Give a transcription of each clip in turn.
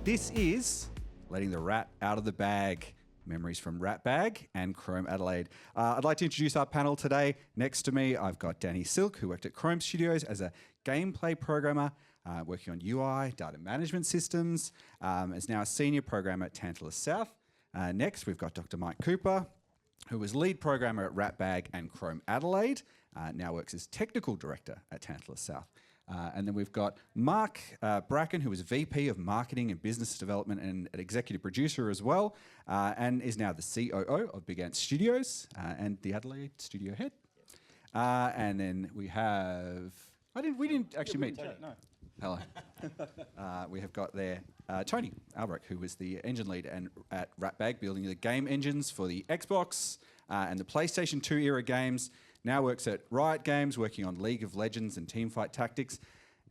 This is Letting the Rat Out of the Bag. Memories from Ratbag and Krome Adelaide. I'd like to introduce our panel today. Next to me, I've got Danni Silk, who worked at Krome Studios as a gameplay programmer, working on UI, data management systems, is now a senior programmer at Tantalus South. Next, we've got Dr. Mike Cooper, who was lead programmer at Ratbag and Krome Adelaide, now works as technical director at Tantalus South. And then we've got Mark Bracken, who was VP of Marketing and Business Development and an executive producer as well, and is now the COO of Big Ant Studios and the Adelaide studio head. And then we have... we didn't actually meet. Tony. No. Hello. We have got there Tony Albrecht, who was the engine lead at Ratbag, building the game engines for the Xbox and the PlayStation 2 era games. Now works at Riot Games, working on League of Legends and Teamfight Tactics.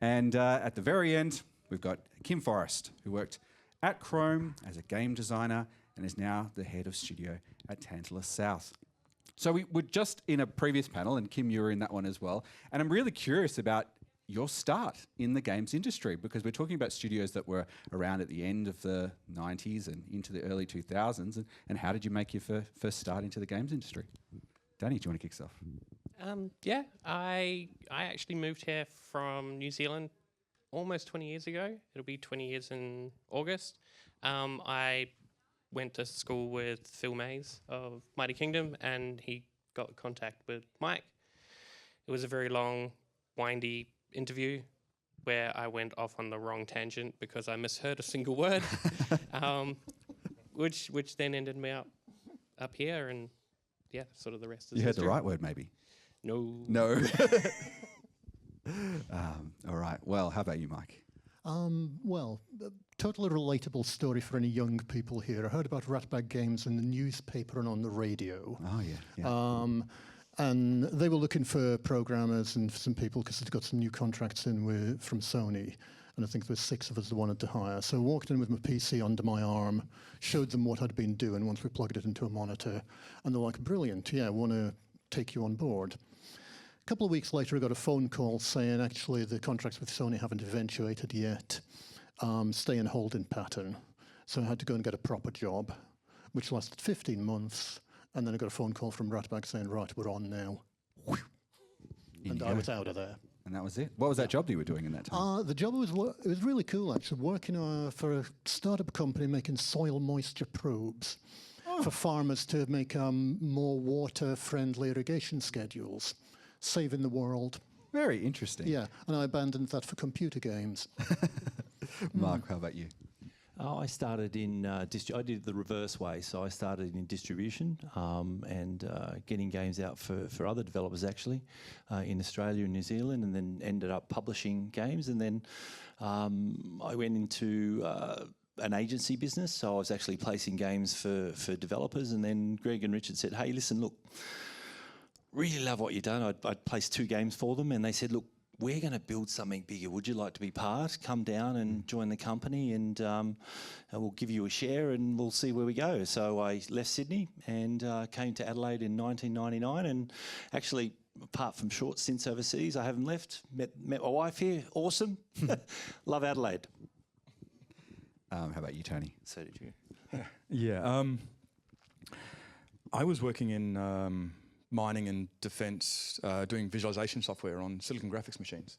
And at the very end, we've got Kim Forrest, who worked at Krome as a game designer and is now the head of studio at Tantalus South. So we were just in a previous panel, and Kim, you were in that one as well. And I'm really curious about your start in the games industry, because we're talking about studios that were around at the end of the 90s and into the early 2000s. And how did you make your first start into the games industry? Danni, do you want to kick us off? Yeah, I actually moved here from New Zealand almost 20 years ago. It'll be 20 years in August. I went to school with Phil Mays of Mighty Kingdom, and he got contact with Mike. It was a very long, windy interview where I went off on the wrong tangent because I misheard a single word, which then ended me up here, and yeah, sort of the rest is You heard history. the right word, maybe? No. All right. Well, how about you, Mike? Well, a totally relatable story for any young people here. I heard about Ratbag Games in the newspaper and on the radio. Oh, yeah. And they were looking for programmers and some people because they'd got some new contracts in from Sony. And I think there was 6 of us that wanted to hire. So I walked in with my PC under my arm, showed them what I'd been doing once we plugged it into a monitor. And they're like, brilliant, yeah, I want to take you on board. A couple of weeks later, I got a phone call saying, actually, the contracts with Sony haven't eventuated yet. Stay in holding pattern. So I had to go and get a proper job, which lasted 15 months. And then I got a phone call from Ratbag saying, right, we're on now. And I was out of there. And that was it. What was that job that you were doing in that time? The job was really cool, actually, working for a startup company making soil moisture probes for farmers to make more water-friendly irrigation schedules, saving the world. Very interesting. Yeah, and I abandoned that for computer games. Mark, how about you? I started in I did the reverse way. So I started in distribution and getting games out for other developers actually in Australia and New Zealand, and then ended up publishing games. And then I went into an agency business. So I was actually placing games for developers. And then Greg and Richard said, "Hey, listen, look, really love what you've done." I'd placed 2 games for them, and they said, "Look, we're going to build something bigger. Would you like to be part? Come down and join the company, and we'll give you a share, and we'll see where we go." So I left Sydney and came to Adelaide in 1999, and actually, apart from short stints overseas, I haven't left. Met my wife here. Awesome. Love Adelaide. How about you, Tony? So did you. Yeah. I was working in mining and defence, doing visualization software on silicon graphics machines,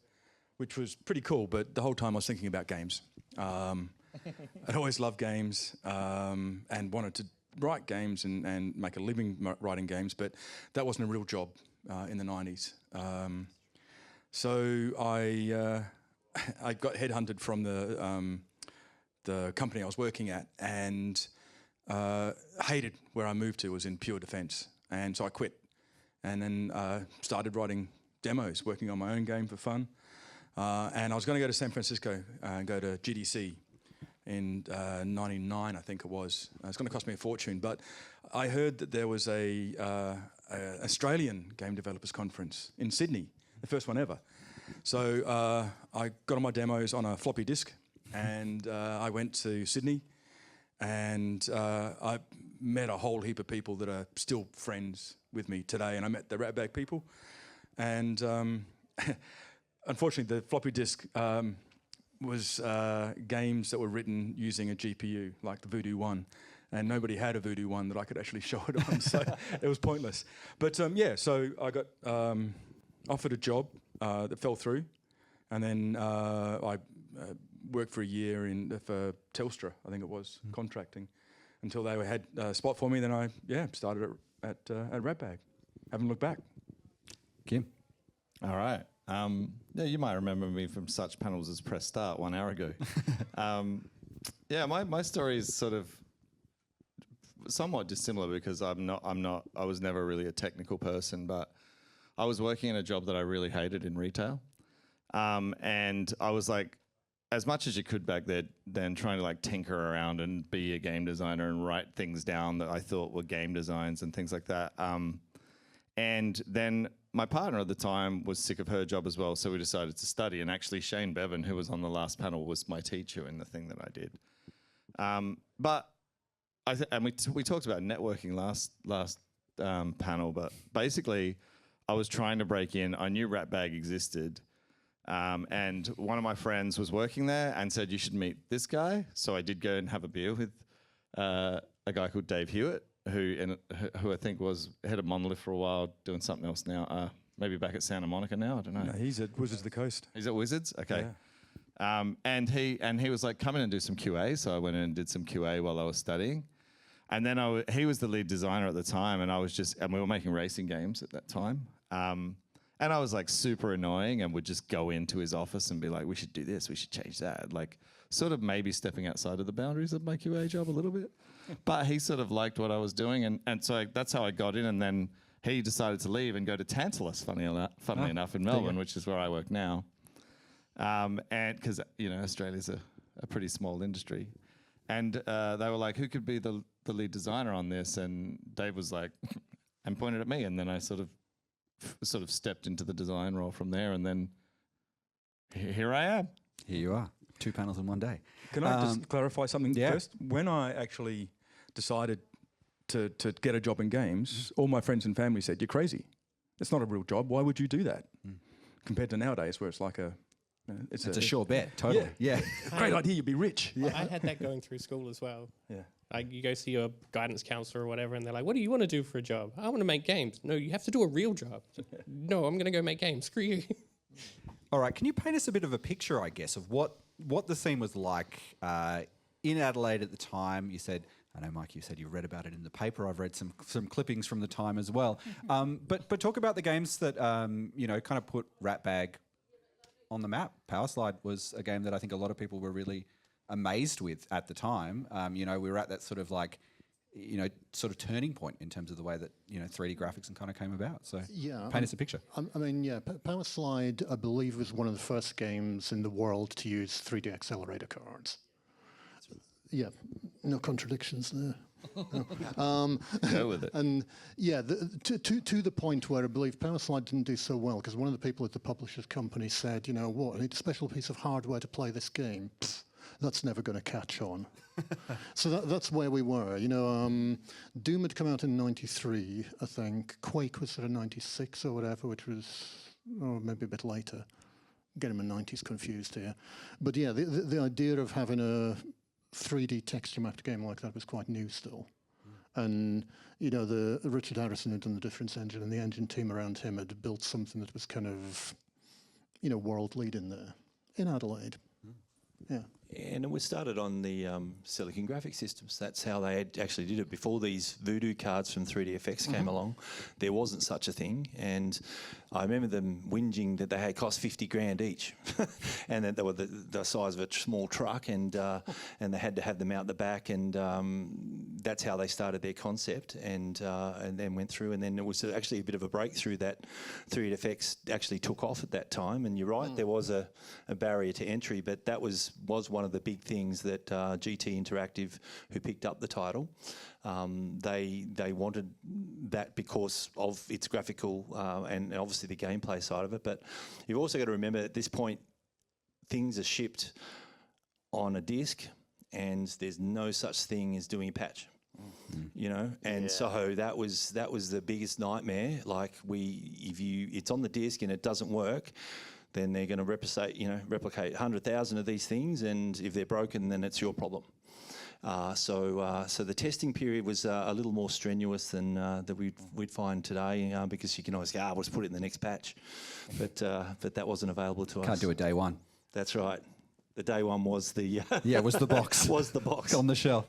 which was pretty cool, but the whole time I was thinking about games. I'd always loved games and wanted to write games and make a living writing games, but that wasn't a real job in the 90s. So I got headhunted from the company I was working at, and hated where I moved to. Was in pure defence, and so I quit. And then started writing demos, working on my own game for fun. And I was going to go to San Francisco and go to GDC in 99, I think it was. It's going to cost me a fortune, but I heard that there was a Australian game developers conference in Sydney, the first one ever. So I got all my demos on a floppy disk, and I went to Sydney, and I met a whole heap of people that are still friends with me today, and I met the Ratbag people, and unfortunately the floppy disk was games that were written using a GPU, like the Voodoo 1. And nobody had a Voodoo 1 that I could actually show it on, so it was pointless. But so I got offered a job that fell through. And then I worked for a year for Telstra, I think it was, contracting, until they had a spot for me. Then I started at Ratbag. Haven't looked back. Kim? All right. You might remember me from such panels as Press Start 1 hour ago. My story is sort of somewhat dissimilar because I was never really a technical person, but I was working in a job that I really hated in retail. And I was like, as much as you could back then trying to like tinker around and be a game designer and write things down that I thought were game designs and things like that. And then my partner at the time was sick of her job as well, so we decided to study. And actually Shane Bevan, who was on the last panel, was my teacher in the thing that I did. We talked about networking last panel, but basically I was trying to break in. I knew Ratbag existed. And one of my friends was working there and said, you should meet this guy. So I did go and have a beer with a guy called Dave Hewitt, who I think was head of Monolith for a while, doing something else now. Maybe back at Santa Monica now, I don't know. No, he's at Wizards of the Coast. He's at Wizards? Okay. Yeah. And he was like, come in and do some QA. So I went in and did some QA while I was studying. And then he was the lead designer at the time, and we were making racing games at that time. And I was like super annoying and would just go into his office and be like, we should do this, we should change that. Like sort of maybe stepping outside of the boundaries of my QA job a little bit. But he sort of liked what I was doing. And so that's how I got in. And then he decided to leave and go to Tantalus, funnily enough, in Melbourne, which is where I work now. And because, Australia's a pretty small industry. And they were like, who could be the lead designer on this? And Dave was like, and pointed at me. And then I sort of stepped into the design role from there, and then here I am. Here you are. 2 panels in one day. Can I just clarify something first? When I actually decided to get a job in games, all my friends and family said, you're crazy. It's not a real job. Why would you do that? Compared to nowadays where it's like it's a sure bet, totally. Yeah. Great idea, you'd be rich. Yeah. I had that going through school as well. Yeah. Like you go see your guidance counselor or whatever, and they're like, what do you want to do for a job? I want to make games. No, you have to do a real job. No, I'm going to go make games. Screw you. All right, can you paint us a bit of a picture, I guess, of what the scene was like in Adelaide at the time? You said, I know, Mike, you said you read about it in the paper. I've read some clippings from the time as well. But talk about the games that, kind of put Ratbag on the map. Powerslide was a game that I think a lot of people were really amazed with at the time. We were at that sort of like, sort of turning point in terms of the way that, 3D graphics and kind of came about. So paint us a picture. Powerslide, I believe, was one of the first games in the world to use 3D accelerator cards. Yeah, no contradictions there. Go with it. And to the point where I believe Powerslide didn't do so well because one of the people at the publisher's company said, I need a special piece of hardware to play this game. Pfft, that's never going to catch on. So that's where we were. Doom had come out in '93, I think. Quake was sort of '96 or whatever, which was maybe a bit later. Getting my '90s confused here. But yeah, the idea of having a 3D texture mapped game like that was quite new still. And the Richard Harrison had done the Difference engine, and the engine team around him had built something that was kind of world leading there in Adelaide. Yeah. And it was started on the Silicon graphic systems. That's how they actually did it. Before these Voodoo cards from 3DFX came along, there wasn't such a thing. And I remember them whinging that they had cost 50 grand each, and that they were the size of a small truck, and they had to have them out the back. And that's how they started their concept, and then went through. And then it was actually a bit of a breakthrough that 3DFX actually took off at that time. And you're right, there was a barrier to entry, but that was one of the big things that GT Interactive, who picked up the title, they wanted that because of its graphical and obviously the gameplay side of it. But you've also got to remember at this point, things are shipped on a disc, and there's no such thing as doing a patch. So that was the biggest nightmare. Like it's on the disc and it doesn't work. then they're going to replicate 100,000 of these things, and if they're broken, then it's your problem. So the testing period was a little more strenuous than that we'd find today, because you can always go, we'll just put it in the next patch, but that wasn't available to us. Can't do a day one. That's right. The day one was the was the box. was the box on the shelf.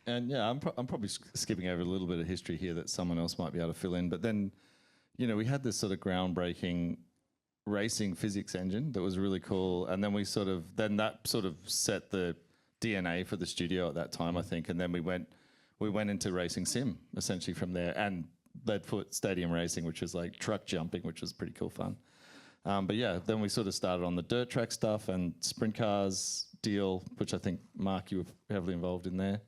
And yeah, I'm probably skipping over a little bit of history here that someone else might be able to fill in. But then, we had this sort of groundbreaking racing physics engine that was really cool, and then that sort of set the DNA for the studio at that time, I think. And then we went into racing sim essentially from there, and Leadfoot Stadium Racing, which was like truck jumping, which was pretty cool fun. But yeah, then we sort of started on the dirt track stuff and sprint cars deal, which I think, Mark, you were heavily involved in there.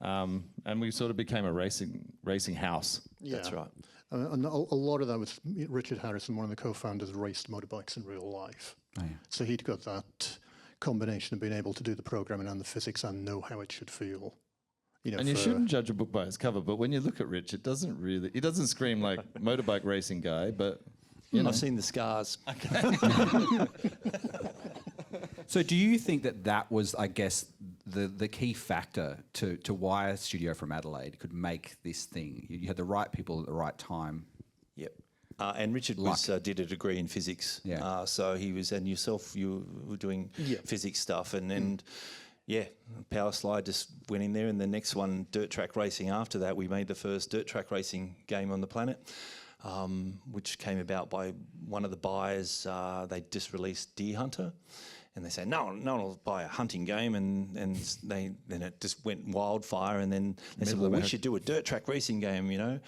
And we sort of became a racing house. Yeah. That's right. And a lot of that was Richard Harrison, one of the co-founders, raced motorbikes in real life. Oh, yeah. So he'd got that combination of being able to do the programming and the physics and know how it should feel. And you shouldn't judge a book by its cover, but when you look at Rich, he doesn't scream like motorbike racing guy, but I've seen the scars. So do you think that was, I guess, the key factor to why a studio from Adelaide could make this thing? You had the right people at the right time. Yep. And Richard did a degree in physics. Yeah. So he was, and yourself, you were doing physics stuff, and Power Slide just went in there, and the next one, dirt track racing. After that, we made the first dirt track racing game on the planet, which came about by one of the buyers. They just released Deer Hunter. And they say, no one will buy a hunting game, and then it just went wildfire, and then they said, well, we should do a dirt track racing game, and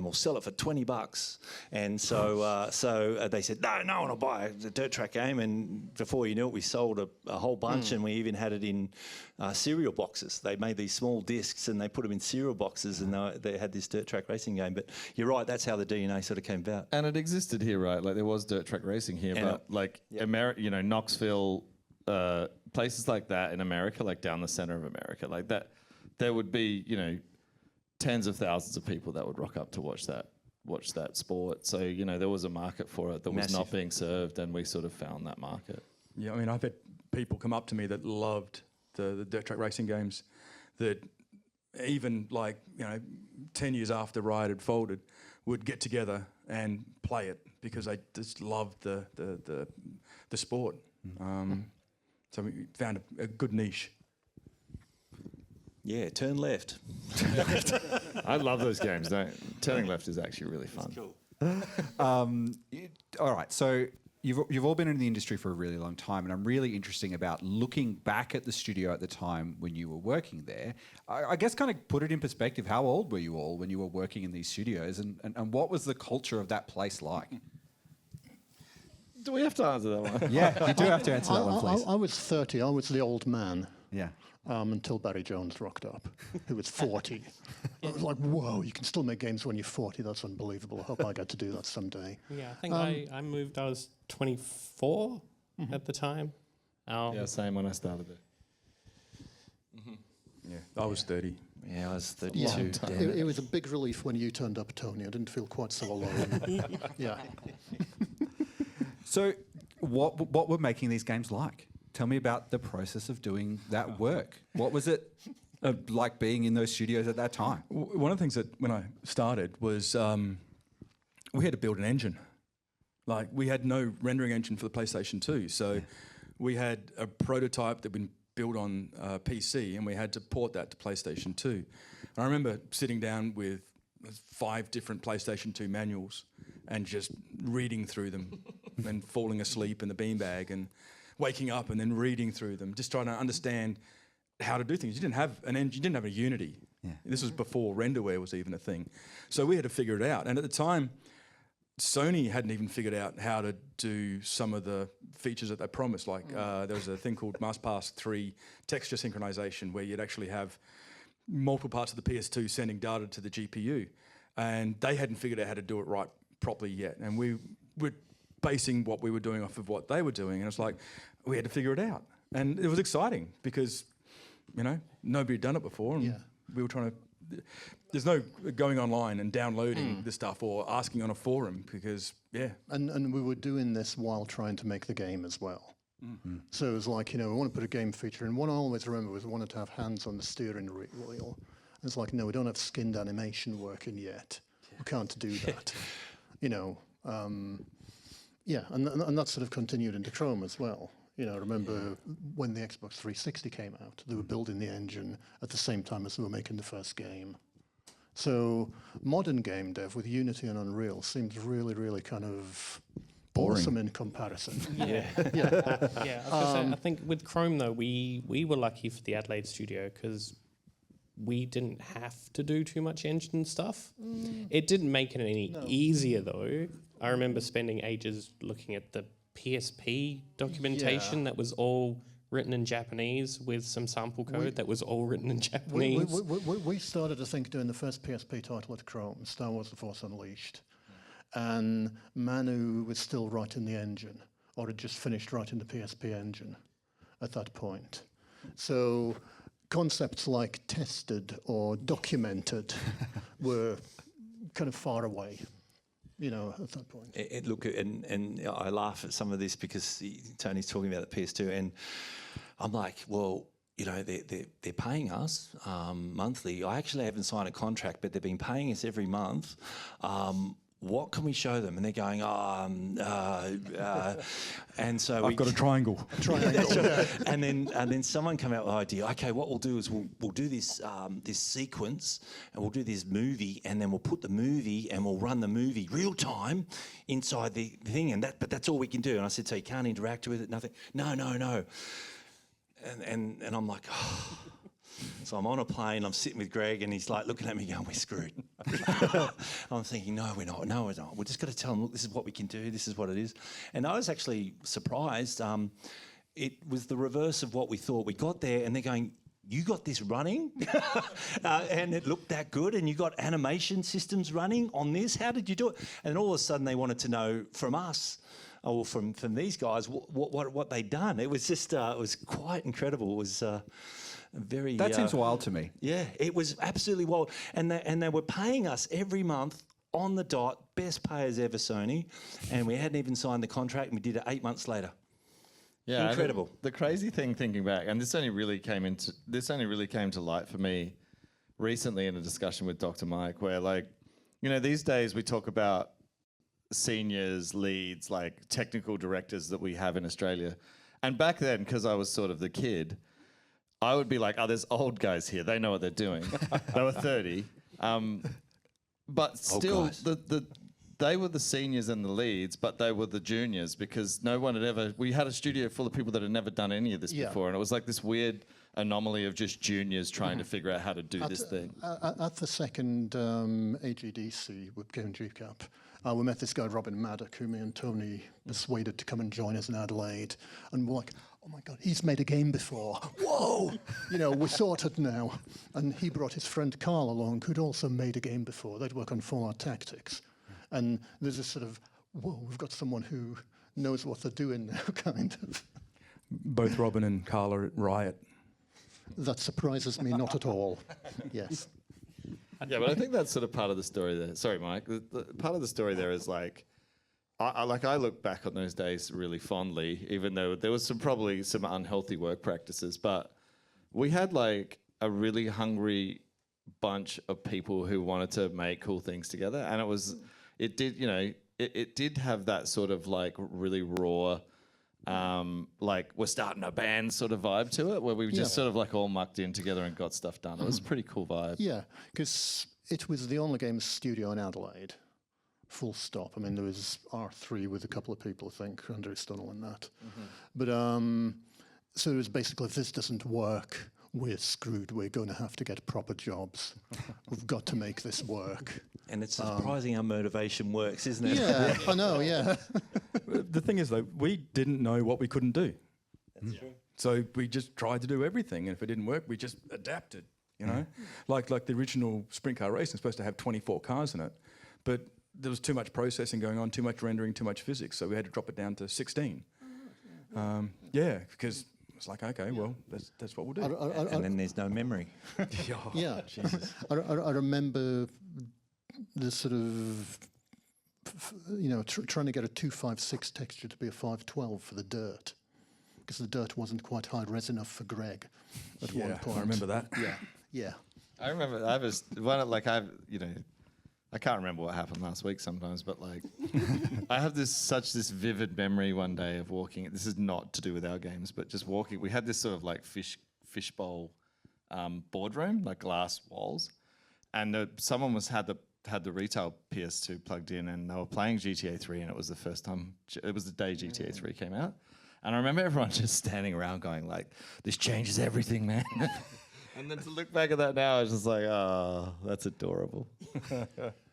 we'll sell it for $20. And so they said, no one will buy a dirt track game, and before you knew it, we sold a whole bunch, and we even had it in cereal boxes. They made these small discs, and they put them in cereal boxes, and they had this dirt track racing game. But you're right, that's how the DNA sort of came about. And it existed here, right? Like there was dirt track racing here, but Knoxville, places like that in America, like down the center of America, like that, there would be, tens of thousands of people that would rock up to watch that sport. So, there was a market for it that was not being served, and we sort of found that market. Yeah, I mean, I've had people come up to me that loved the dirt track racing games, that even 10 years after Riot had folded, would get together and play it because they just loved the sport. So we found a good niche. Yeah, turn left. I love those games. Turning left is actually really fun. That's cool. All right, so you've all been in the industry for a really long time, and I'm really interested about looking back at the studio at the time when you were working there. I guess kind of put it in perspective, how old were you all when you were working in these studios, and what was the culture of that place like? Do we have to answer that one? Yeah, you do have to answer that one, please. I was 30. I was the old man. Yeah. Until Barry Jones rocked up, who was 40. I was like, whoa, you can still make games when you're 40. That's unbelievable. I hope I get to do that someday. Yeah, I think I moved, I was 24 at the time. Yeah, same when I started there. Yeah, I was 30. Yeah, I was 32. It was a big relief when you turned up, Tony. I didn't feel quite so alone. Yeah. So what were making these games like? Tell me about the process of doing that work. What was it like being in those studios at that time? One of the things that when I started was we had to build an engine. Like we had no rendering engine for the PlayStation 2. So we had a prototype that had been built on PC, and we had to port that to PlayStation 2. And I remember sitting down with 5 different PlayStation 2 manuals and just reading through them and falling asleep in the beanbag and waking up and then reading through them, just trying to understand how to do things. You didn't have an engine, you didn't have a Unity. Yeah. This was before renderware was even a thing. So we had to figure it out. And at the time, Sony hadn't even figured out how to do some of the features that they promised. Like there was a thing called MassPass 3 texture synchronization, where you'd actually have multiple parts of the PS2 sending data to the GPU. And they hadn't figured out how to do it right properly yet. And we were basing what we were doing off of what they were doing. And it's like, we had to figure it out. And it was exciting because, nobody had done it before. And we were trying to there's no going online and downloading the stuff or asking on a forum because, And we were doing this while trying to make the game as well. So it was like, we want to put a game feature in. What I always remember was we wanted to have hands on the steering wheel. And it's like, no, we don't have skinned animation working yet. We can't do that. And that sort of continued into Krome as well. I remember when the Xbox 360 came out, they were building the engine at the same time as they were making the first game. So modern game dev with Unity and Unreal seems really, really kind of awesome in comparison. Yeah. I was gonna say, I think with Krome though, we were lucky for the Adelaide studio because we didn't have to do too much engine stuff. It didn't make it any easier though. I remember spending ages looking at the PSP documentation that was all written in Japanese with some sample code that was all written in Japanese. We started, I think, doing the first PSP title at Krome, Star Wars: The Force Unleashed. And Manu was still writing the engine, or had just finished writing the PSP engine at that point. So concepts like tested or documented were kind of far away. At that point. Look, and I laugh at some of this because Tony's talking about the PS2, and I'm like, well, they're paying us monthly. I actually haven't signed a contract, but they've been paying us every month. What can we show them? And they're going, and so I've got a triangle. and then someone come out with the idea. Okay, what we'll do is we'll do this this sequence, and we'll do this movie, and then we'll put the movie and we'll run the movie real time inside the thing, but that's all we can do. And I said, so you can't interact with it, nothing. No. And I'm like, oh. So I'm on a plane, I'm sitting with Greg, and he's like looking at me going, we're screwed. I'm thinking, no, we're not. We're just got to tell them, look, this is what we can do, this is what it is. And I was actually surprised. It was the reverse of what we thought. We got there, and they're going, you got this running? And it looked that good, and you got animation systems running on this? How did you do it? And all of a sudden they wanted to know from us, or from these guys, what they'd done. It was just, it was quite incredible. It was... very. That seems wild to me. Yeah, it was absolutely wild, and they were paying us every month on the dot, best payers ever, Sony, and we hadn't even signed the contract, and we did it 8 months later. Yeah, incredible. The crazy thing, thinking back, and this only really came to light for me recently in a discussion with Dr. Mike, where these days we talk about seniors, leads, like technical directors that we have in Australia, and back then, because I was sort of the kid, I would be like, there's old guys here. They know what they're doing. They were 30. But still, they were the seniors and the leads, but they were the juniors because no one had ever... We had a studio full of people that had never done any of this before, and it was like this weird anomaly of just juniors trying to figure out how to do this thing. At the second AGDC with Game GCAP, we met this guy, Robin Maddock, who me and Tony persuaded to come and join us in Adelaide. And we're like, oh my God, he's made a game before. Whoa! We're sorted now. And he brought his friend Carl along, who'd also made a game before. They'd work on Fallout Tactics. And there's this sort of, whoa, we've got someone who knows what they're doing now, kind of. Both Robin and Carl are at Riot. That surprises me not at all. Yes. Yeah, but I think that's sort of part of the story there. Sorry, Mike. The part of the story there is like, I look back on those days really fondly, even though there was probably some unhealthy work practices. But we had like a really hungry bunch of people who wanted to make cool things together, and it did have that sort of like really raw, like we're starting a band sort of vibe to it, where we just sort of like all mucked in together and got stuff done. It was a pretty cool vibe. Yeah, because it was the only games studio in Adelaide. Full stop. I mean, there was R3 with a couple of people, I think, Andrew Stunnell and that. But so it was basically, if this doesn't work, we're screwed. We're going to have to get proper jobs. We've got to make this work. And it's surprising how motivation works, isn't it? Yeah, I know, yeah. The thing is, though, we didn't know what we couldn't do. That's true. So we just tried to do everything, and if it didn't work, we just adapted, Like the original sprint car racing is supposed to have 24 cars in it, but there was too much processing going on, too much rendering, too much physics, so we had to drop it down to 16. Because It's like, okay, well, that's what we'll do. And then there's no memory. Yeah, Jesus. I remember the sort of, trying to get a 256 texture to be a 512 for the dirt, because the dirt wasn't quite high res enough for Greg at one point. I remember that. Yeah. I remember I can't remember what happened last week sometimes, but like I have this vivid memory one day of walking. This is not to do with our games, but just walking. We had this sort of like fishbowl boardroom, like glass walls, and someone had the retail PS2 plugged in, and they were playing GTA 3, and it was the first time. It was the day GTA 3 came out, and I remember everyone just standing around going like, "This changes everything, man." And then to look back at that now, it's just like, oh, that's adorable.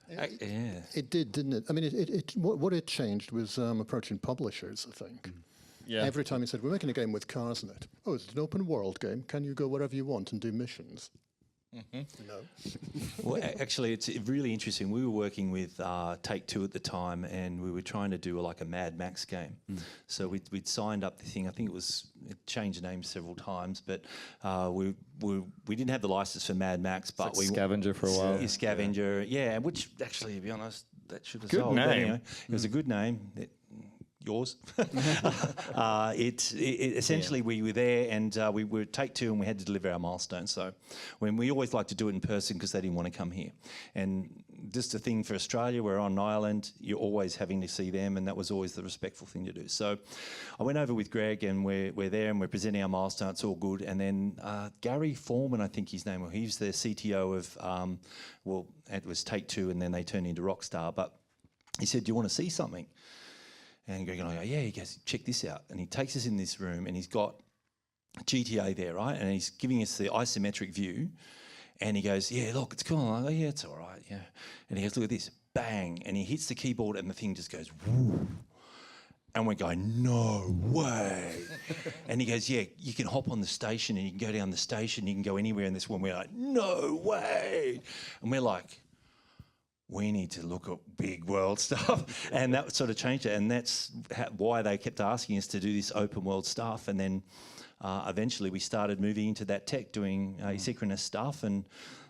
It did, didn't it? I mean, what it changed was approaching publishers, I think. Yeah. Every time you said, we're making a game with cars in it. Oh, it's an open world game. Can you go wherever you want and do missions? No. Well, actually, it's really interesting. We were working with Take-Two at the time, and we were trying to do like a Mad Max game. So we'd signed up the thing. I think it changed names several times, but we didn't have the license for Mad Max. But we Scavenger for a while. Scavenger, yeah. Which actually, to be honest, that should have good sold. Name. But anyway, it was a good name. Yours. Essentially, we were there, and we were Take-Two, and we had to deliver our milestones. So, when we always like to do it in person because they didn't want to come here. And just a thing for Australia, we're on an island. You're always having to see them, and that was always the respectful thing to do. So, I went over with Greg, and we're there, and we're presenting our milestones. It's all good. And then Gary Foreman, I think his name was. He's the CTO of, it was Take-Two, and then they turned into Rockstar. But he said, "Do you want to see something?" And Greg and I go, yeah. He goes, check this out. And he takes us in this room, and he's got GTA there, right? And he's giving us the isometric view. And he goes, yeah, look, it's cool. I go, yeah, it's all right, yeah. And he goes, look at this, bang. And he hits the keyboard, and the thing just goes, woo. And we're going, no way. And he goes, yeah, you can hop on the station, and you can go down the station, you can go anywhere in this one. We're like, no way. And we're like, we need to look at big world stuff. And that sort of changed it. And that's why they kept asking us to do this open world stuff. And then eventually we started moving into that tech, doing asynchronous stuff. And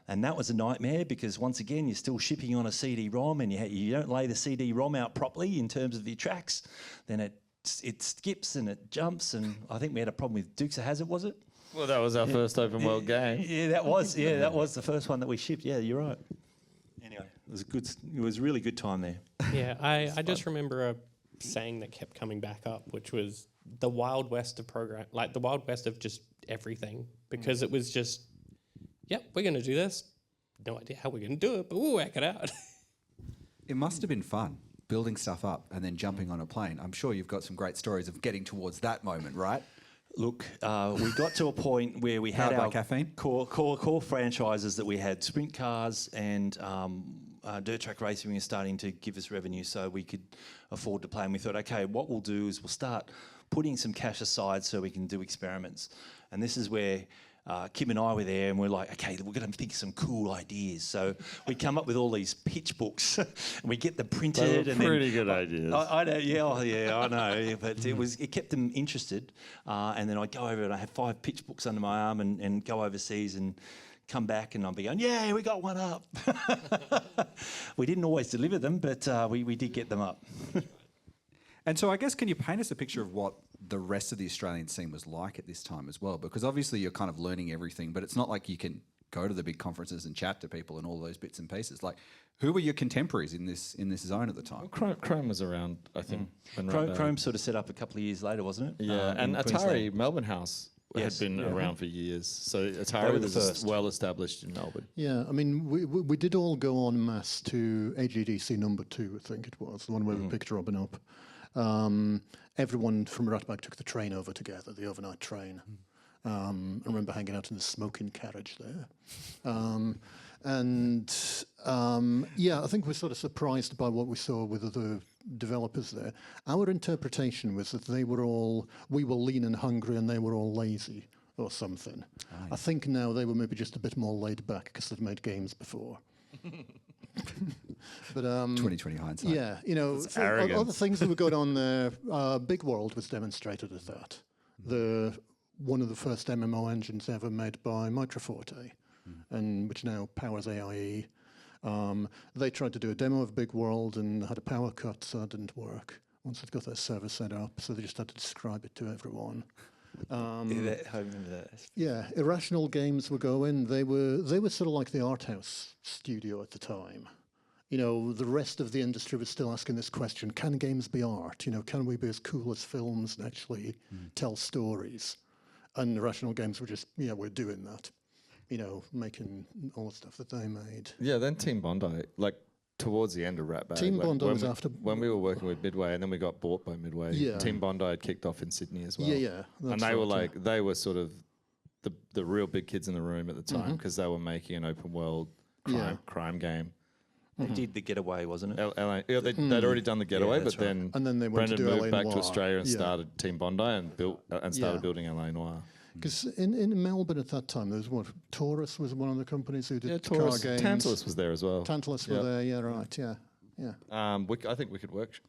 that was a nightmare, because once again, you're still shipping on a CD-ROM, and you don't lay the CD-ROM out properly in terms of the tracks. Then it skips and it jumps. And I think we had a problem with Dukes of Hazzard, was it? Well, that was our first open world game. Yeah, that was the first one that we shipped. Yeah, you're right. Anyway, it was a really good time there. Yeah, I just remember a saying that kept coming back up, which was the Wild West of program, like the Wild West of just everything, because it was just, yep, we're going to do this. No idea how we're going to do it, but we'll work it out. It must have been fun building stuff up and then jumping on a plane. I'm sure you've got some great stories of getting towards that moment, right? Look, we got to a point where we had our caffeine? core franchises that we had. Sprint cars and dirt track racing was starting to give us revenue, so we could afford to play. And we thought, okay, what we'll do is we'll start putting some cash aside so we can do experiments. And this is where Kim and I were there, and we're like, okay, we're going to think of some cool ideas. So we come up with all these pitch books, and we get them printed. They were pretty good ideas. I know, I know, but it kept them interested. And then I'd go over and I had 5 pitch books under my arm and go overseas and come back, and I'd be going, yeah, we got one up. We didn't always deliver them, but we did get them up. And so I guess, can you paint us a picture of what the rest of the Australian scene was like at this time as well? Because obviously you're kind of learning everything, but it's not like you can go to the big conferences and chat to people and all those bits and pieces. Like, who were your contemporaries in this zone at the time? Well, Krome was around, I think. Krome sort of set up a couple of years later, wasn't it? Yeah, and Atari Queensland. Melbourne House had been around for years. So Atari was well established in Melbourne. Yeah, I mean, we did all go en masse to AGDC number 2, I think it was, the one where we picked Robin up. Everyone from Ratbag took the train over together, the overnight train. I remember hanging out in the smoking carriage there. I think we're sort of surprised by what we saw with other developers there. Our interpretation was that we were lean and hungry, and they were all lazy or something. I think now they were maybe just a bit more laid back because they've made games before. But 2020 hindsight. Yeah, other things that were going on there. Big World was demonstrated as that. The one of the first MMO engines ever made by Microforte, and which now powers AIE. They tried to do a demo of Big World and had a power cut, so that didn't work. Once they'd got their server set up, so they just had to describe it to everyone. I remember that. Yeah, Irrational Games were going. They were sort of like the art house studio at the time. You know, the rest of the industry was still asking this question: can games be art? You know, can we be as cool as films and actually tell stories? And Irrational Games were just, yeah, we're doing that. You know, making all the stuff that they made. Yeah, then Team Bondi, like towards the end of Ratbag. Team like Bondi was after... When we were working with Midway, and then we got bought by Midway. Yeah. Team Bondi had kicked off in Sydney as well. Yeah. And they were like, they were sort of the real big kids in the room at the time, because they were making an open world crime game. They did the Getaway, wasn't it? They'd already done the Getaway, that's but then and then they went Brendan to do moved LA back Noir. to Australia and Yeah. started Team Bondi and started building LA Noir. Because in Melbourne at that time, there was what? Taurus was one of the companies who did car Taurus, games. Tantalus was there as well. Tantalus were there, yeah, right, yeah. I think Wicked Work.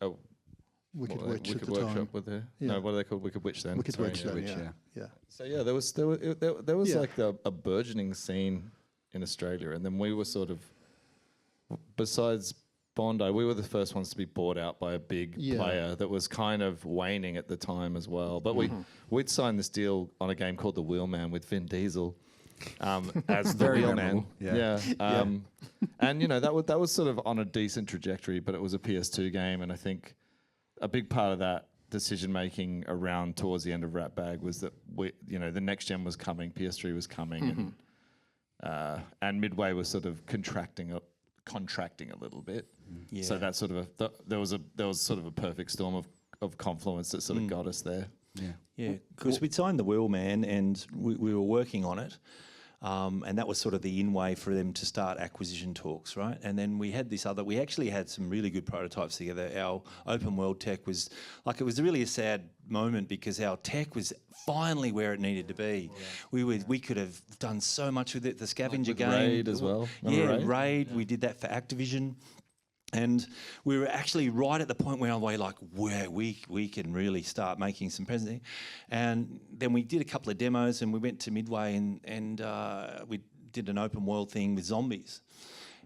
Wicked what, Witch at Wicked the Workshop time. were there. Yeah. No, what are they called? Wicked Witch then. Wicked Sorry, Witch yeah. then, yeah. So yeah, there was like a burgeoning scene in Australia, and then we were sort of, besides Bondi, we were the first ones to be bought out by a big player that was kind of waning at the time as well. But we'd signed this deal on a game called The Wheelman with Vin Diesel as the Wheelman. Yeah. And you know that was sort of on a decent trajectory, but it was a PS2 game, and I think a big part of that decision making around towards the end of Ratbag was that the next gen was coming, PS3 was coming, and Midway was sort of contracting a little bit. Yeah. So that sort of there was sort of a perfect storm of confluence that sort of got us there. Yeah, because we'd signed the Wheelman and we were working on it. And that was sort of the in-way for them to start acquisition talks, right? And then we had we actually had some really good prototypes together. Our open world tech was, it was really a sad moment because our tech was finally where it needed to be. Yeah. We could have done so much with it. The scavenger game. Raid as well. Remember Raid. We did that for Activision. And we were actually right at the point where we can really start making some presents. And then we did a couple of demos and we went to Midway and we did an open world thing with zombies.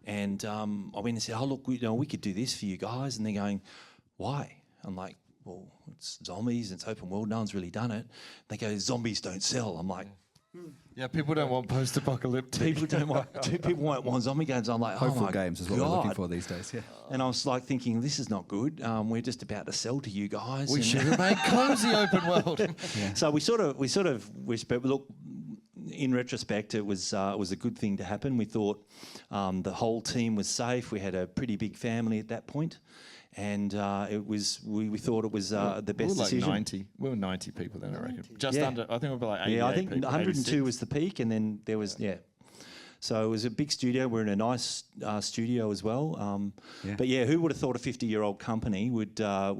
And I went and said, oh, look, we could do this for you guys. And they're going, why? I'm like, well, it's zombies, it's open world, no one's really done it. They go, zombies don't sell. I'm like... Yeah, people don't want post-apocalyptic. People want zombie games. I'm like, Hopeful games is what we're looking for these days. Yeah. And I was like thinking, this is not good. We're just about to sell to you guys. We should have made cozy open world. So we sort of but look, in retrospect, it was a good thing to happen. We thought the whole team was safe. We had a pretty big family at that point. And we thought it was the best we were like decision. 90. We were 90 people then, I reckon. Just under, I think we were like 88 I think people, 102 86. was the peak, and then there was, So it was a big studio. We're in a nice studio as well. But who would have thought a 50-year-old company would go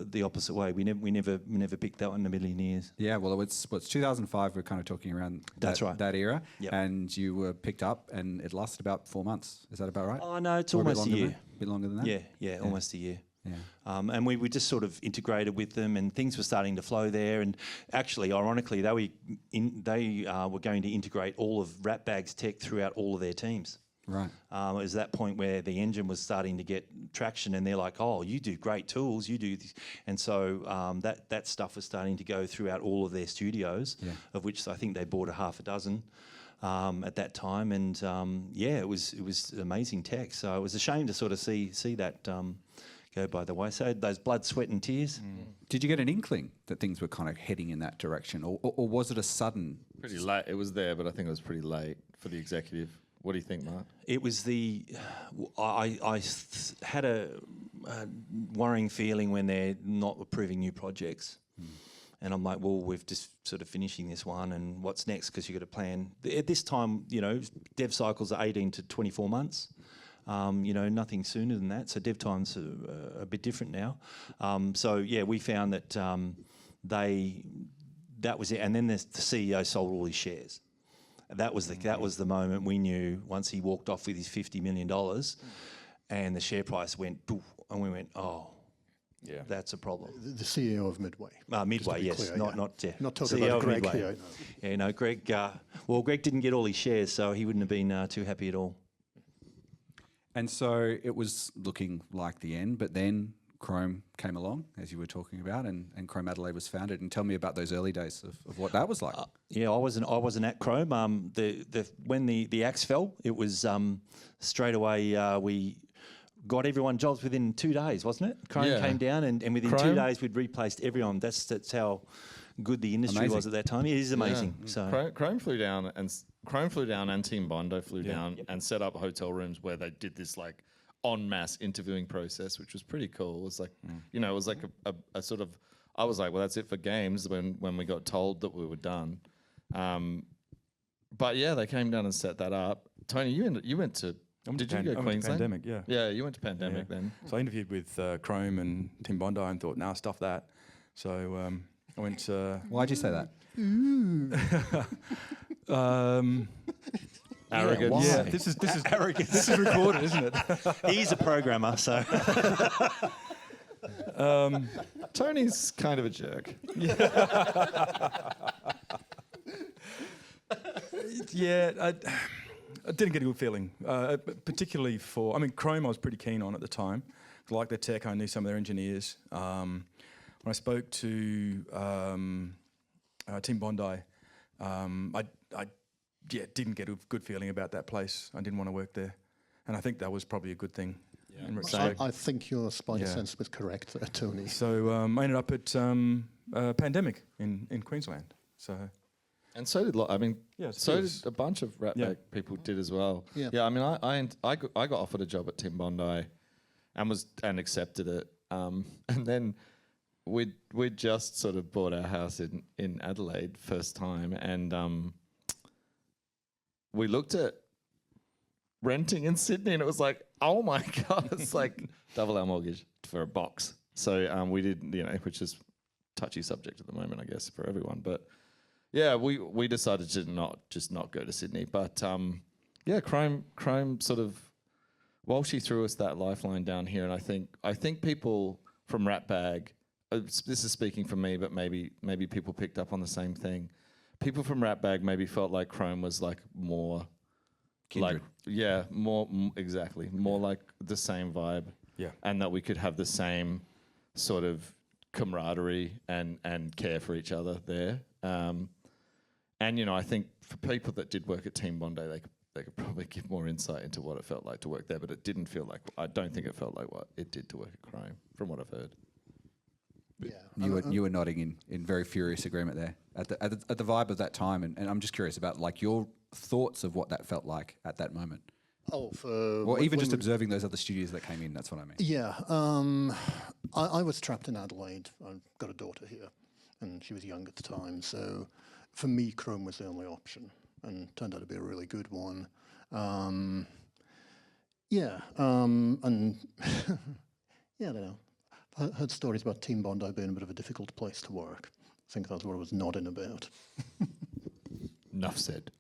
the opposite way? We never picked that one in a million years. Yeah, well, it's 2005. We're kind of talking around that era, and you were picked up, and it lasted about 4 months. Is that about right? Oh no, it's Or almost a year. A bit longer than that. Yeah, almost a year. Yeah. And we just sort of integrated with them, and things were starting to flow there. And actually, ironically, they were going to integrate all of Ratbag's tech throughout all of their teams. Right. It was that point where the engine was starting to get traction, and they're like, "Oh, you do great tools, you do this," and so that stuff was starting to go throughout all of their studios, of which I think they bought a half a dozen. At that time, and it was amazing tech. So it was a shame to sort of see that go by the wayside. Those blood, sweat, and tears. Did you get an inkling that things were kind of heading in that direction, or was it a sudden? Pretty late. It was there, but I think it was pretty late for the executive. What do you think, Mark? It was I had a worrying feeling when they're not approving new projects. And I'm like, well, we've just sort of finishing this one, and what's next? Because you've got to plan. At this time, dev cycles are 18 to 24 months. Nothing sooner than that. So dev times are a bit different now. We found that that was it. And then the CEO sold all his shares. That was the moment we knew once he walked off with his $50 million, and the share price went, poof, and we went, oh. Yeah. That's a problem. The CEO of Midway. Midway, be yes, clear, not yeah. not Not talking CEO about of Greg Midway. here. No. Yeah, no, Greg. Well, Greg didn't get all his shares, so he wouldn't have been too happy at all. And so it was looking like the end, but then Krome came along, as you were talking about, and Krome Adelaide was founded. And tell me about those early days of what that was like. Yeah, I wasn't at Krome. When the axe fell, it was straight away. We got everyone jobs within 2 days, wasn't it? Krome came down, and within 2 Krome? days we'd replaced everyone. That's how good the industry was at that time. It is amazing. So Krome flew down, and Team Bondo flew down and set up hotel rooms where they did this like en masse interviewing process, which was pretty cool. It was like, it was like a sort of. I was like, well, that's it for games when we got told that we were done. But yeah, they came down and set that up. Tony, you went to. Did you go to Queensland? Pandemic, yeah. Yeah, you went to Pandemic then. So I interviewed with Krome and Tim Bondi and thought, nah, stuff that. So I went to... Why'd you say that? Arrogance. Yeah, this is arrogance. This is recorded, isn't it? he's a programmer, so Tony's kind of a jerk. Yeah, I didn't get a good feeling, particularly for... I mean, Krome I was pretty keen on at the time. I liked their tech, I knew some of their engineers. When I spoke to Team Bondi, I didn't get a good feeling about that place. I didn't want to work there. And I think that was probably a good thing. Yeah. In retrospect. I think your spider sense was correct there, Tony. So I ended up at Pandemic in Queensland. So... And so did so did a bunch of Ratbag people did as well. Yeah. I mean, I got offered a job at Tim Bondi, and accepted it. And then we'd just sort of bought our house in Adelaide first time, and we looked at renting in Sydney, and it was like, oh my god, it's like double our mortgage for a box. So we did, which is touchy subject at the moment, I guess, for everyone, but. Yeah, we decided to not go to Sydney, but Krome sort of, while she threw us that lifeline down here, and I think people from Ratbag, this is speaking for me, but maybe people picked up on the same thing. People from Ratbag maybe felt like Krome was like more, Kindred. more like the same vibe, and that we could have the same sort of camaraderie and care for each other there. And I think for people that did work at Team Bondi, they could probably give more insight into what it felt like to work there. But it didn't feel like. I don't think it felt like what it did to work at Krome, from what I've heard. Yeah. You were nodding in very furious agreement there at the vibe of that time, and I'm just curious about like your thoughts of what that felt like at that moment. Or even just observing those other studios that came in. That's what I mean. Yeah, I was trapped in Adelaide. I've got a daughter here, and she was young at the time. So for me, Krome was the only option, and turned out to be a really good one. And yeah, I don't know. I heard stories about Team Bondi being a bit of a difficult place to work. I think that's what I was nodding about. Enough said.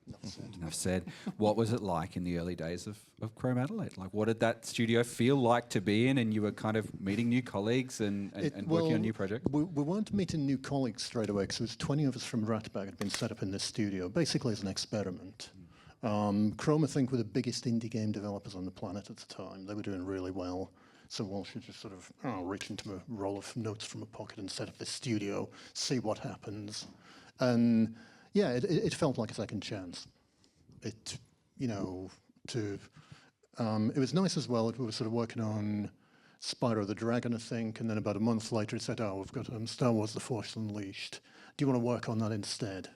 Enough said. What was it like in the early days of Krome Adelaide? Like, what did that studio feel like to be in? And you were kind of meeting new colleagues and working on new projects? We weren't meeting new colleagues straight away because there was 20 of us from Ratbag had been set up in this studio, basically as an experiment. Krome, I think, were the biggest indie game developers on the planet at the time. They were doing really well. So Walsh would just sort of reach into a roll of notes from a pocket and set up this studio, see what happens. And yeah, it felt like a second chance. It was nice as well. We were sort of working on Spyro the Dragon, I think, and then about a month later it said, we've got Star Wars The Force Unleashed. Do you want to work on that instead?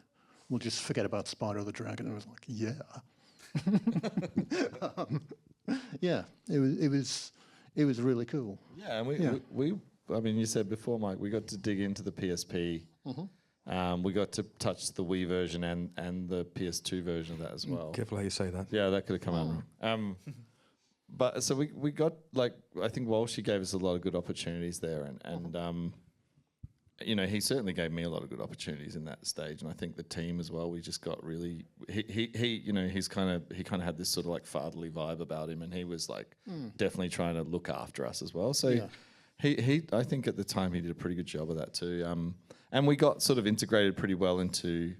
We'll just forget about Spyro the Dragon. And I was like, yeah. It was really cool. Yeah, and we I mean, you said before, Mike, we got to dig into the PSP. Mm-hmm. We got to touch the Wii version and the PS2 version of that as well. Careful how you say that. Yeah, that could have come out wrong. But so we got, like, I think Walshy gave us a lot of good opportunities there, and he certainly gave me a lot of good opportunities in that stage, and I think the team as well. We just got really he kind of had this sort of like fatherly vibe about him, and he was like definitely trying to look after us as well. So He I think at the time he did a pretty good job of that too. And we got sort of integrated pretty well into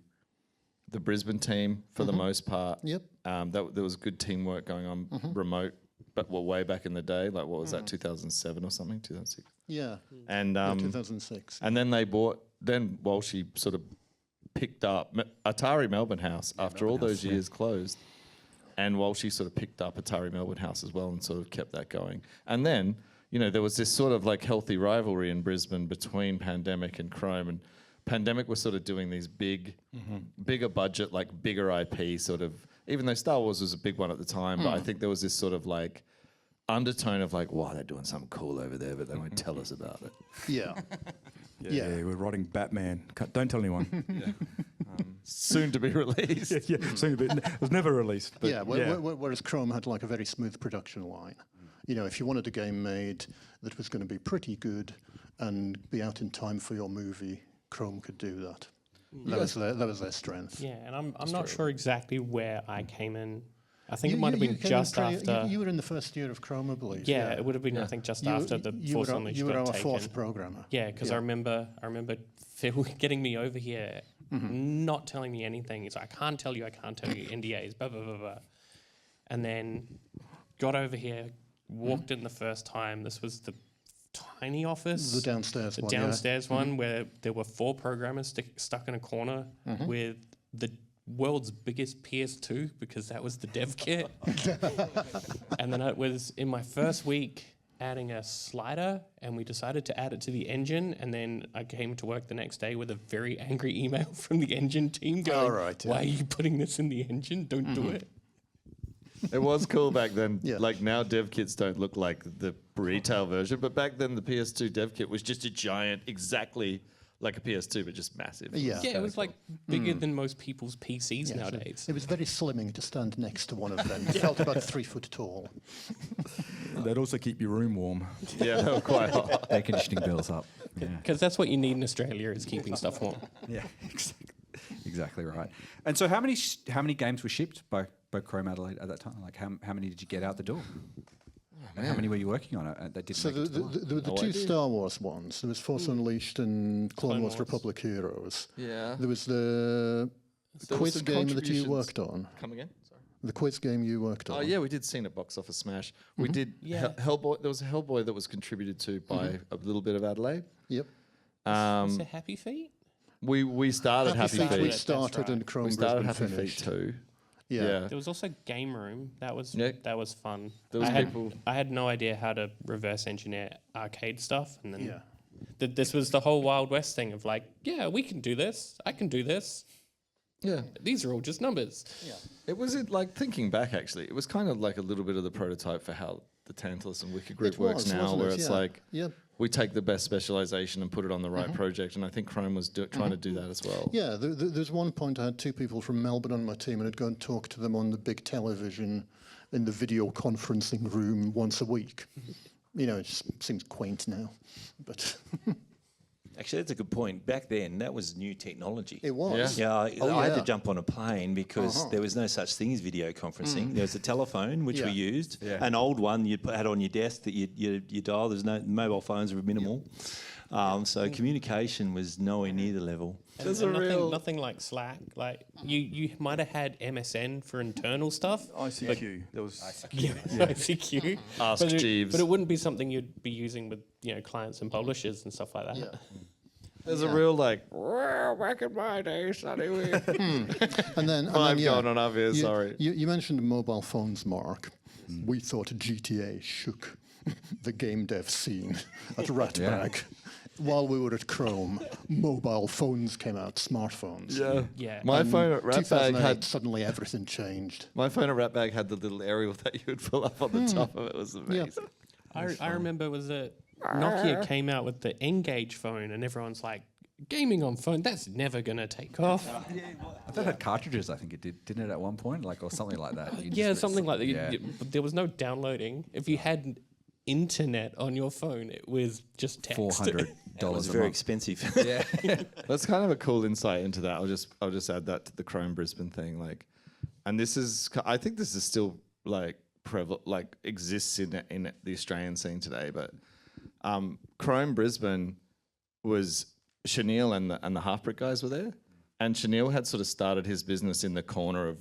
the Brisbane team for the most part. Yep. There was good teamwork going on remote, but way back in the day, like what was that, 2007 or something, 2006? Yeah. And 2006. and then then Walshy sort of picked up Atari Melbourne House after all those years closed. And Walshy sort of picked up Atari Melbourne House as well and sort of kept that going. And then, there was this sort of like healthy rivalry in Brisbane between Pandemic and Krome. And Pandemic was sort of doing these bigger budget, like bigger IP sort of, even though Star Wars was a big one at the time, but I think there was this sort of like undertone of like, wow, they're doing something cool over there, but they won't tell us about it. Yeah. Yeah, we're writing Batman. Don't tell anyone. Soon to be released. Soon to be. It was never released. But whereas Krome had like a very smooth production line. If you wanted a game made that was going to be pretty good and be out in time for your movie, Krome could do that. That was their strength. Yeah, and I'm not sure exactly where I came in. I think it might have been just after. You were in the first year of Krome, I believe. Yeah, it would have been. I think just after the Force Unleashed you were got our taken. fourth programmer. Yeah, because I remember Phil getting me over here, not telling me anything. He's like, I can't tell you NDAs, blah blah blah blah, and then got over here, walked in the first time. This was the tiny office, the downstairs one where there were 4 programmers stuck in a corner with the world's biggest PS2 because that was the dev kit. And then it was in my first week adding a slider, and we decided to add it to the engine, and then I came to work the next day with a very angry email from the engine team going, why are you putting this in the engine? Don't do it. It was cool back then. Yeah. Like now dev kits don't look like the retail version, but back then the PS2 dev kit was just a giant, exactly like a PS2, but just massive. Yeah, it was like bigger than most people's PCs nowadays. It was very slimming to stand next to one of them. It felt about 3 foot tall. They'd also keep your room warm. Yeah, they were quite hot. Air conditioning bills up. Yeah, Because that's what you need in Australia is keeping stuff warm. yeah, exactly right. And so, how many games were shipped by Krome Adelaide at that time? Like, how many did you get out the door? And how many were you working on that didn't So make it to there were the 2 Star Wars ones. There was Force Unleashed and Clone Wars Republic Heroes. Yeah. There was the quiz some game that you contributions. worked on. Come again? Sorry. The quiz game you worked on. Oh yeah, we did Cena box office smash. We did Hellboy. There was a Hellboy that was contributed to by a little bit of Adelaide. Yep. Was it Happy Feet? We started Happy Feet. We Feet. started right. and Krome We started Brisbane Happy finished. Feet too. Yeah. There was also Game Room. That was fun. There was I had no idea how to reverse engineer arcade stuff, and then this was the whole Wild West thing of like, yeah, we can do this. I can do this. Yeah. These are all just numbers. Yeah. It was like thinking back actually. It was kind of like a little bit of the prototype for how the Tantalus and Wicked Group works now, wasn't where it? it's Yeah. like Yep. we take the best specialization and put it on the right project, and I think Krome was trying to do that as well. Yeah, there's one point I had 2 people from Melbourne on my team, and I'd go and talk to them on the big television in the video conferencing room once a week. It just seems quaint now, but Actually, that's a good point. Back then, that was new technology. it was. Yeah, I had to yeah. jump on a plane because there was no such thing as video conferencing. There was a telephone, which we Yeah. used, an old one you had on your desk that you dial. There's no mobile phones were minimal, so communication was nowhere near the level. And nothing like Slack. Like you might have had MSN for internal stuff. ICQ. There was ICQ. Ask Jeeves. But it wouldn't be something you'd be using with clients and publishers and stuff like that. Yeah. There's a real like, well, back in my day, Sonny, we And then going on up here, sorry. You mentioned mobile phones, Mark. We thought GTA shook the game dev scene at Ratbag. While we were at Krome, mobile phones came out, smartphones. Yeah. My phone at Ratbag 2008, had suddenly everything changed. the little aerial that you would pull up on the top of it. It was amazing. I remember was that Nokia came out with the Engage phone, and everyone's like, gaming on phone, that's never going to take off. I thought it had cartridges. I think it didn't it at one point, or something like that. Something like that. Yeah. There was no downloading. If you had internet on your phone, it was just text. $400 It was a very month. expensive. Yeah. That's kind of a cool insight into that. I'll just add that to the Krome Brisbane thing. Like, and I think this is still like exists in the Australian scene today. But Krome Brisbane was Chenille and the Halfbrick guys were there, and Chenille had sort of started his business in the corner of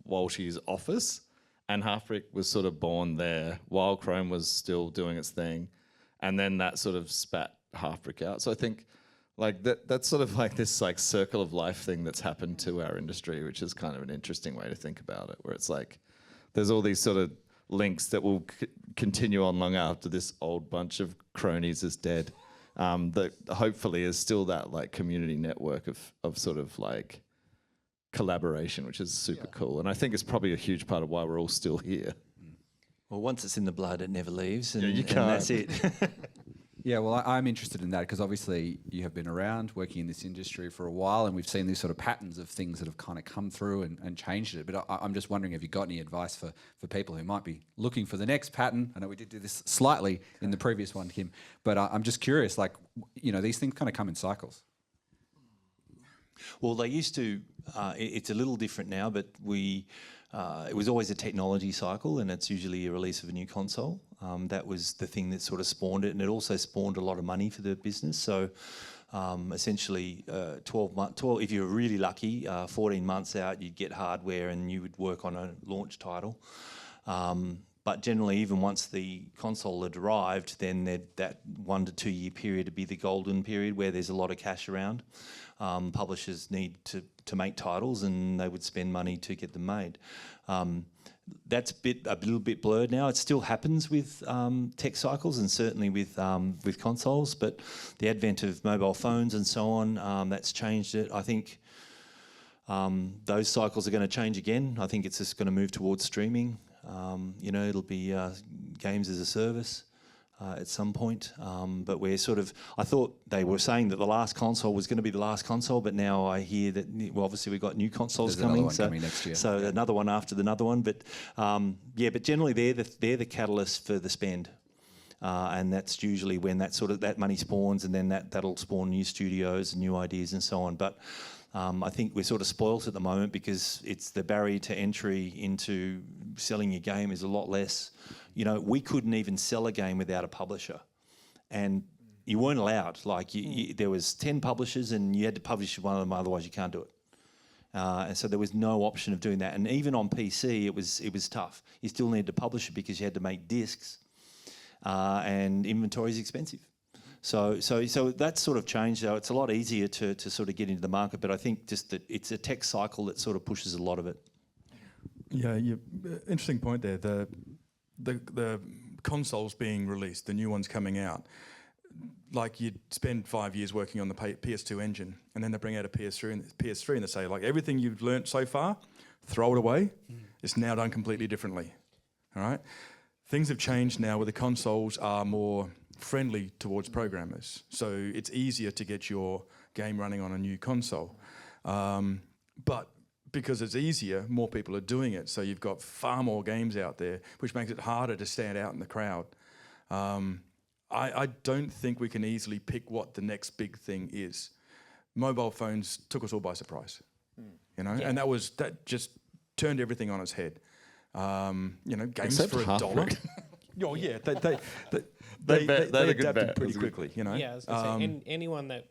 Walshy's office, and Halfbrick was sort of born there while Krome was still doing its thing, and then that sort of spat Halfbrick out. So I think like that's sort of like this like circle of life thing that's happened to our industry, which is kind of an interesting way to think about it, where it's like there's all these sort of links that will continue on long after this old bunch of cronies is dead. That hopefully is still that like community network of sort of like collaboration, which is super cool. And I think it's probably a huge part of why we're all still here. Well, once it's in the blood, it never leaves, and, you and can't. that's it. Yeah, well, I'm interested in that because obviously you have been around working in this industry for a while, and we've seen these sort of patterns of things that have kind of come through and changed it. But I'm just wondering, have you got any advice for people who might be looking for the next pattern? I know we did do this slightly in the previous one, Kim, but I'm just curious, like, you know, these things kind of come in cycles. Well, they used to. It's a little different now, but it was always a technology cycle, and it's usually a release of a new console. That was the thing that sort of spawned it, and it also spawned a lot of money for the business. So essentially, 12 if you were really lucky, 14 months out, you'd get hardware and you would work on a launch title. But generally, even once the console had arrived, then that 1 to 2 year period would be the golden period where there's a lot of cash around. Publishers need to make titles, and they would spend money to get them made. That's a little bit blurred now. It still happens with tech cycles, and certainly with consoles. But the advent of mobile phones and so on, that's changed it. I think those cycles are going to change again. I think it's just going to move towards streaming. It'll be games as a service at some point. But we're sort of, I thought they were saying that the last console was going to be the last console, but now I hear that, well, obviously we've got new consoles There's coming. another one coming next year. So another one after another one. But but generally they're the catalyst for the spend. And that's usually when that money spawns, and then that'll spawn new studios and new ideas and so on. But I think we're sort of spoilt at the moment because it's the barrier to entry into selling your game is a lot less. You know, we couldn't even sell a game without a publisher, and you weren't allowed. Like there was 10 publishers, and you had to publish one of them, otherwise you can't do it. And so there was no option of doing that. And even on PC, it was tough. You still needed to publish it because you had to make discs, and inventory is expensive. So that's sort of changed. Though it's a lot easier to sort of get into the market, but I think just that it's a tech cycle that sort of pushes a lot of it. Yeah, interesting point there. The consoles being released, the new ones coming out, like you'd spend 5 years working on the PS2 engine, and then they bring out a PS3 and they say, like, everything you've learnt so far, throw it away. It's now done completely differently. All right? Things have changed now where the consoles are more friendly towards programmers. So it's easier to get your game running on a new console. But because it's easier, more people are doing it. So you've got far more games out there, which makes it harder to stand out in the crowd. I don't think we can easily pick what the next big thing is. Mobile phones took us all by surprise, and that just turned everything on its head. Games Except for $1. Oh yeah, they adapted pretty quickly. You know. Yeah, I was gonna say, and anyone that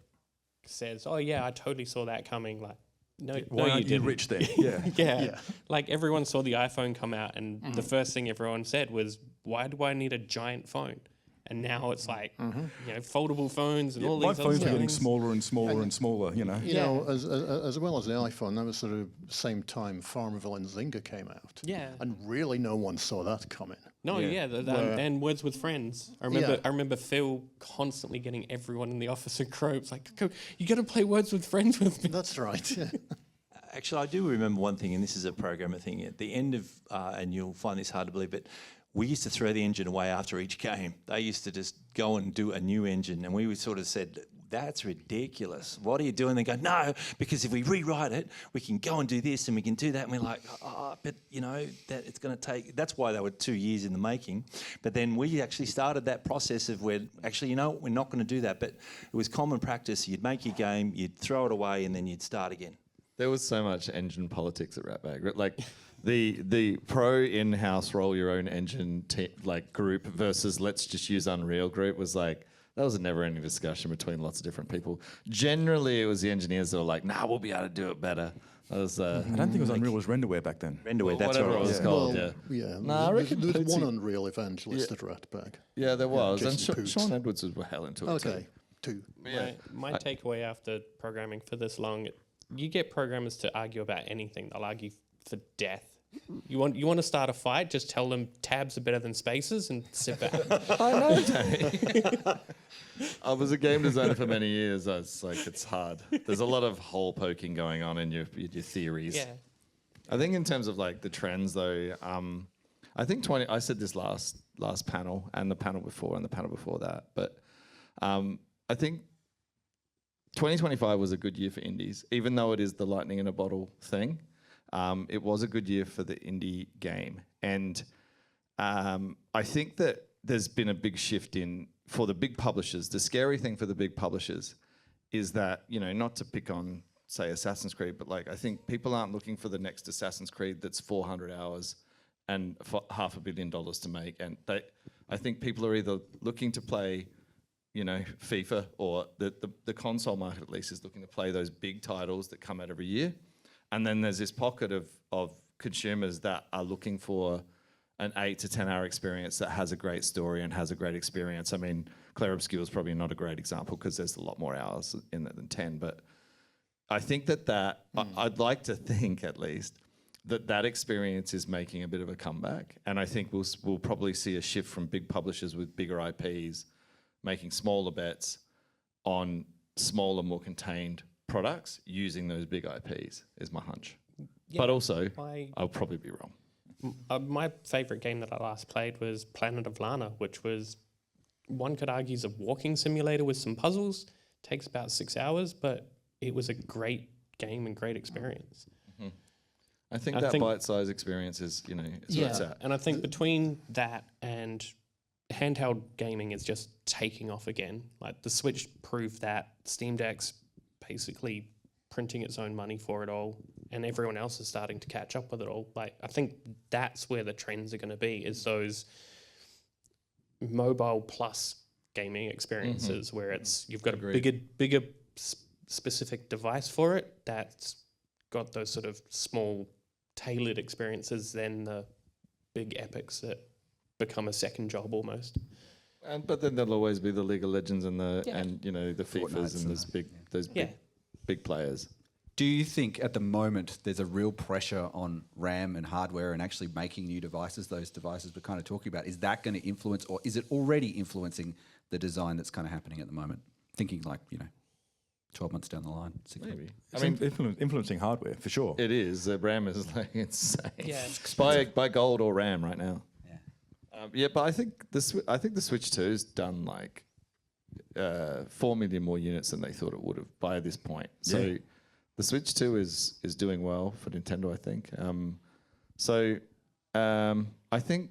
says, "Oh yeah, I totally saw that coming," like, no, why aren't you didn't. rich then? Yeah. Yeah. Like everyone saw the iPhone come out, and the first thing everyone said was, "Why do I need a giant phone?" And now it's like, foldable phones and all My these other phones are getting things. smaller and smaller and smaller. You know. You know, as well as the iPhone, that was sort of same time Farmville and Zynga came out. Yeah. And really no one saw that coming. No, and Words with Friends. I remember Phil constantly getting everyone in the office at Krome. Like, you got to play Words with Friends with me. That's right. Yeah. Actually, I do remember one thing, and this is a programmer thing. At the end of, and you'll find this hard to believe, but we used to throw the engine away after each game. They used to just go and do a new engine, and we would sort of said, "That's ridiculous. What are you doing?" They go, "No, because if we rewrite it, we can go and do this and we can do that." And we're like, but that it's going to take. That's why they were 2 years in the making. But then we actually started that process of we're not going to do that. But it was common practice. You'd make your game, you'd throw it away, and then you'd start again. There was so much engine politics at Ratbag. Like, the pro in-house roll your own engine group versus let's just use Unreal group was like, that was a never-ending discussion between lots of different people. Generally, it was the engineers that were like, nah, we'll be able to do it better. That was, I don't think it was Unreal, it was Renderware back then. Renderware, that's whatever what it was called, yeah. Yeah, Nah, I reckon there was Pootsy- one Unreal evangelist at Ratbag. Yeah, there was. And Jason Poots. Sean Edwards was hell into it Okay, too. two. My takeaway after programming for this long, you get programmers to argue about anything. They'll argue for death. You want to start a fight? Just tell them tabs are better than spaces and sit back. I know, Danny. I was a game designer for many years. I was like, it's hard. There's a lot of hole poking going on in your theories. Yeah. I think in terms of like the trends though, I think I said this last panel and the panel before and the panel before that, but I think 2025 was a good year for indies, even though it is the lightning in a bottle thing. It was a good year for the indie game. And I think that there's been a big shift for the big publishers. The scary thing for the big publishers is that, not to pick on, say, Assassin's Creed, but like I think people aren't looking for the next Assassin's Creed that's 400 hours and for $500 million to make. And I think people are either looking to play, FIFA, or the console market at least is looking to play those big titles that come out every year. And then there's this pocket of consumers that are looking for an 8 to 10 hour experience that has a great story and has a great experience. I mean, Claire Obscure is probably not a great example because there's a lot more hours in it than 10. But I think I'd like to think at least that experience is making a bit of a comeback. And I think we'll probably see a shift from big publishers with bigger IPs making smaller bets on smaller, more contained products using those big IPs is my hunch. Yeah, but also, I'll probably be wrong. My favourite game that I last played was Planet of Lana, which was, one could argue, is a walking simulator with some puzzles. Takes about 6 hours, but it was a great game and great experience. Mm-hmm. I think bite-sized experience is, where it's at. And I think between that and handheld gaming is just taking off again. Like the Switch proved that. Steam Deck's basically printing its own money for it all, and everyone else is starting to catch up with it all. Like I think that's where the trends are going to be, is those mobile plus gaming experiences where it's you've got a bigger specific device for it that's got those sort of small tailored experiences than the big epics that become a second job almost. But then there'll always be the League of Legends and the FIFAs and those big players. Do you think at the moment there's a real pressure on RAM and hardware and actually making new devices, those devices we're kind of talking about? Is that going to influence, or is it already influencing the design that's kind of happening at the moment? Thinking 12 months down the line. Maybe. I mean, influencing hardware, for sure. It is. RAM is insane. Yeah. Buy gold or RAM right now. But I think the Switch 2's done 4 million more units than they thought it would have by this point. So the Switch 2 is doing well for Nintendo, I think. I think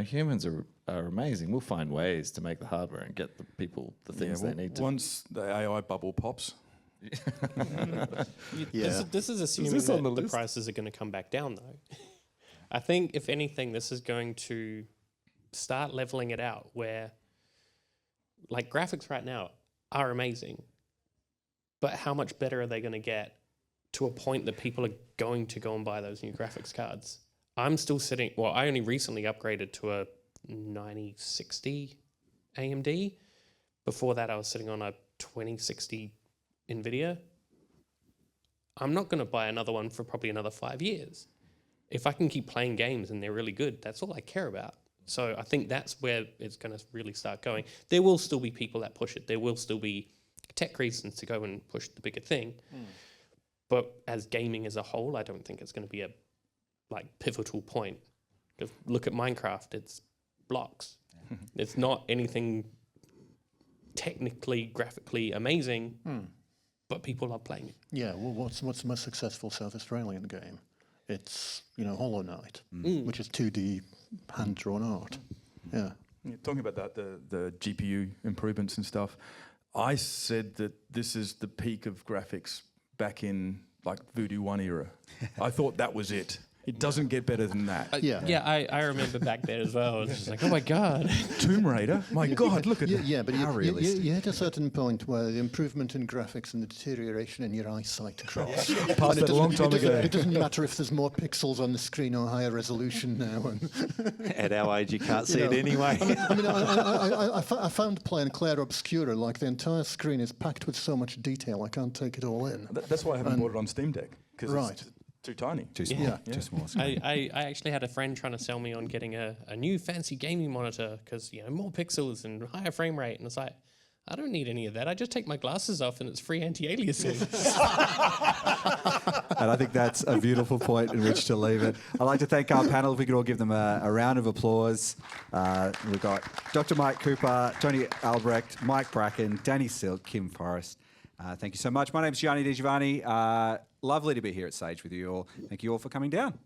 humans are amazing. We'll find ways to make the hardware and get the people the things they need to. Once the AI bubble pops. This is assuming that the prices are going to come back down, though. I think, if anything, this is going to start leveling it out where, graphics right now are amazing, but how much better are they going to get to a point that people are going to go and buy those new graphics cards? I'm still I only recently upgraded to a 9060 AMD. Before that, I was sitting on a 2060 NVIDIA. I'm not going to buy another one for probably another 5 years. If I can keep playing games and they're really good, that's all I care about. So I think that's where it's going to really start going. There will still be people that push it. There will still be tech reasons to go and push the bigger thing. But as gaming as a whole, I don't think it's going to be a pivotal point. Just look at Minecraft. It's blocks. It's not anything technically, graphically amazing, but people love playing it. Yeah, well, what's the most successful South Australian game? It's, Hollow Knight, which is 2D hand-drawn art. Yeah. Talking about that, the GPU improvements and stuff, I said that this is the peak of graphics back in Voodoo 1 era. I thought that was it. It doesn't get better than that. I remember back there as well. I was just like, oh my God. Tomb Raider? My God, look at that. Yeah, but How you realistic. hit a certain point where the improvement in graphics and the deterioration in your eyesight cross. Passed that a long time ago. It doesn't matter if there's more pixels on the screen or higher resolution now. And At our age, you can't see it know, anyway. I found playing Claire Obscura, like the entire screen is packed with so much detail, I can't take it all in. That's why I haven't bought it on Steam Deck. Because Right. it's too tiny. Too small. Yeah. Too small. screen. I actually had a friend trying to sell me on getting a new fancy gaming monitor because, more pixels and higher frame rate. And it's like, I don't need any of that. I just take my glasses off and it's free anti-aliasing. And I think that's a beautiful point in which to leave it. I'd like to thank our panel. If we could all give them a round of applause. We've got Dr. Mike Cooper, Tony Albrecht, Mike Bracken, Danni Silk, Kim Forrest. Thank you so much. My name's Giovanni. Lovely to be here at Sage with you all. Thank you all for coming down.